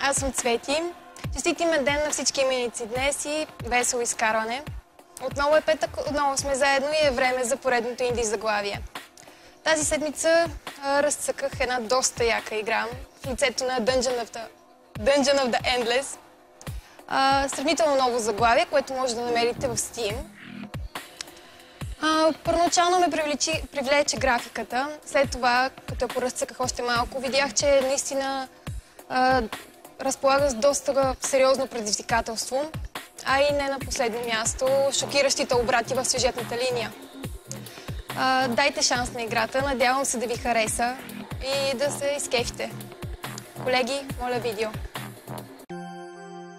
Аз съм Цвети. Честит имен ден на всички именици днес и весело изкарване. Отново е петък, отново сме заедно и е време за поредното инди заглавие. Тази седмица разцъках една доста яка игра в лицето на Dungeon of the Endless. Сравнително ново заглавие, което може да намерите в Steam. Първоначално ме привлече графиката. След това, като поразцъках още малко, видях, че наистина разполага с доста сериозно предизвикателство, а и не на последно място шокиращите обрати в сюжетната линия. Дайте шанс на играта, надявам се да ви хареса и да се изкефите. Колеги, моля видео.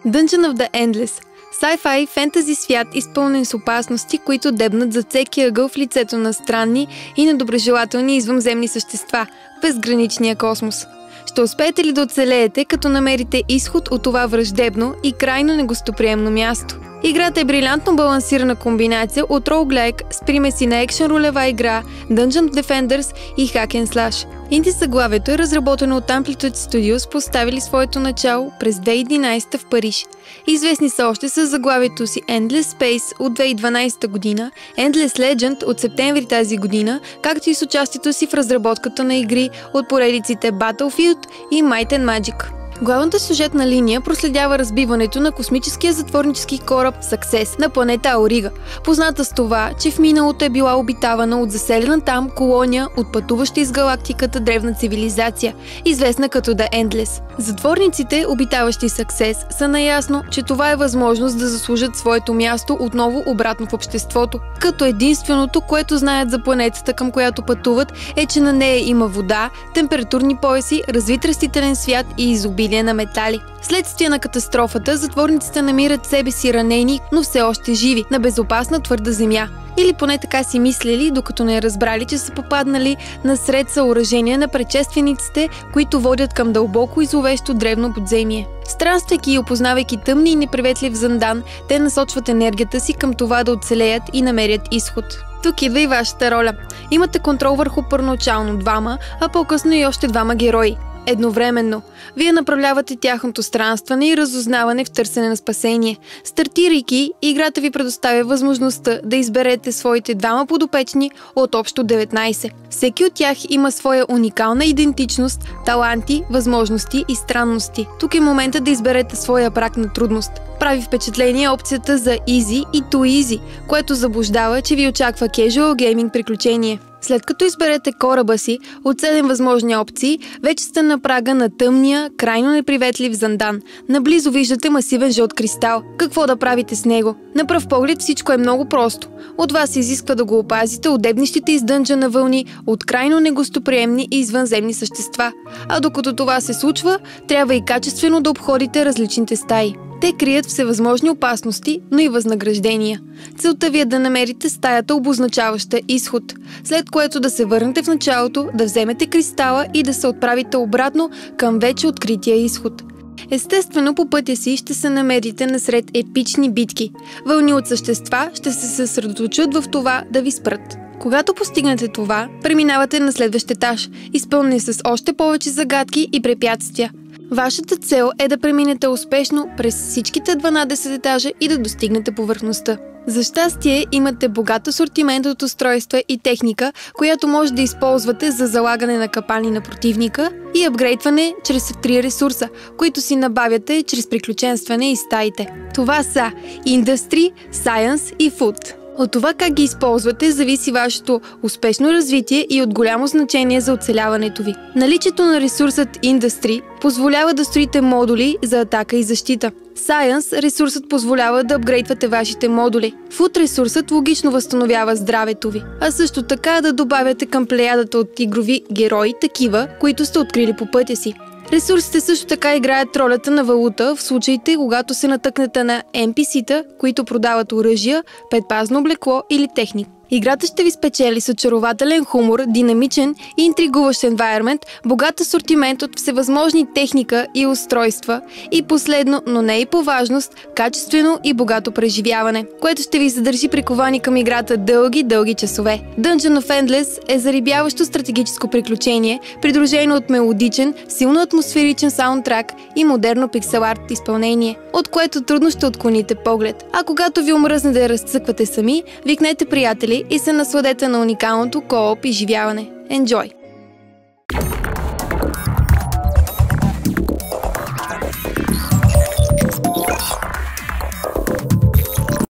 Dungeon of the Endless. Sci-fi фентази свят, изпълнен с опасности, които дебнат за всеки ъгъл в лицето на странни и недоброжелателни извънземни същества в безграничния космос. Ще успеете ли да оцелеете, като намерите изход от това враждебно и крайно негостоприемно място? Играта е брилянтно балансирана комбинация от роуглайк с примеси на екшен ролева игра, Dungeon Defenders и Hack and Slash. Инди заглавието е разработено от Amplitude Studios, поставили своето начало през 2011 в Париж. Известни са още с заглавието си Endless Space от 2012 година, Endless Legend от септември тази година, както и с участието си в разработката на игри от поредиците Battlefield и Might and Magic. Главната сюжетна линия проследява разбиването на космическия затворнически кораб Success на планета Аурига, позната с това, че в миналото е била обитавана от заселена там колония от пътуваща из галактиката древна цивилизация, известна като The Endless. Затворниците, обитаващи Success, са наясно, че това е възможност да заслужат своето място отново обратно в обществото, като единственото, което знаят за планетата, към която пътуват, е, че на нея има вода, температурни пояси, развит растителен свят и изобилие на метали. Вследствие на катастрофата, затворниците намират себе си ранени, но все още живи, на безопасна твърда земя. Или поне така си мислели, докато не разбрали, че са попаднали насред съоръжения на предшествениците, които водят към дълбоко и зловещо древно подземие. Странствайки и опознавайки тъмни и неприветлив Зандан, те насочват енергията си към това да оцелеят и намерят изход. Тук идва и вашата роля. Имате контрол върху първоначално двама, а по-късно и още двама герои. Едновременно. Вие направлявате тяхното странстване и разузнаване в търсене на спасение. Стартирайки, играта ви предоставя възможността да изберете своите двама подопечни от общо 19. Всеки от тях има своя уникална идентичност, таланти, възможности и странности. Тук е момента да изберете своя праг на трудност. Прави впечатление опцията за Easy и Too Easy, което заблуждава, че ви очаква casual gaming приключение. След като изберете кораба си от 7 възможни опции, вече сте на прага на тъмния, крайно неприветлив Зандан. Наблизо виждате масивен жълт кристал. Какво да правите с него? На пръв поглед всичко е много просто. От вас се изисква да го опазите от дебнещите из дънджъна вълни от крайно негостоприемни и извънземни същества. А докато това се случва, трябва и качествено да обходите различните стаи. Те крият всевъзможни опасности, но и възнаграждения. Целта ви е да намерите стаята, обозначаваща изход, след което да се върнете в началото, да вземете кристала и да се отправите обратно към вече открития изход. Естествено, по пътя си ще се намерите насред епични битки. Вълни от същества ще се съсредоточат в това да ви спрат. Когато постигнете това, преминавате на следващ етаж, изпълнен с още повече загадки и препятствия. Вашата цел е да преминете успешно през всичките 12 етажа и да достигнете повърхността. За щастие имате богат асортимент от устройства и техника, която може да използвате за залагане на капани на противника и апгрейдване чрез 3 ресурса, които си набавяте чрез приключенстване и стаите. Това са Industry, Science и Food. От това как ги използвате зависи вашето успешно развитие и от голямо значение за оцеляването ви. Наличието на ресурсът Industry позволява да строите модули за атака и защита. Science ресурсът позволява да апгрейдвате вашите модули. Food ресурсът логично възстановява здравето ви, а също така да добавяте към плеядата от игрови герои такива, които сте открили по пътя си. Ресурсите също така играят ролята на валута в случаите, когато се натъкнете на NPC-та, които продават оръжия, предпазно облекло или техник. Играта ще ви спечели с очарователен хумор, динамичен и интригуващ environment, богат асортимент от всевъзможни техника и устройства и последно, но не и по важност, качествено и богато преживяване, което ще ви задържи приковани към играта дълги часове. Dungeon of Endless е зарибяващо стратегическо приключение, придружено от мелодичен, силно атмосферичен саундтрак и модерно пиксел-арт изпълнение, от което трудно ще отклоните поглед. А когато ви омръзне да я разцъквате сами, викнете приятели и се насладете на уникалното кооп изживяване. Enjoy!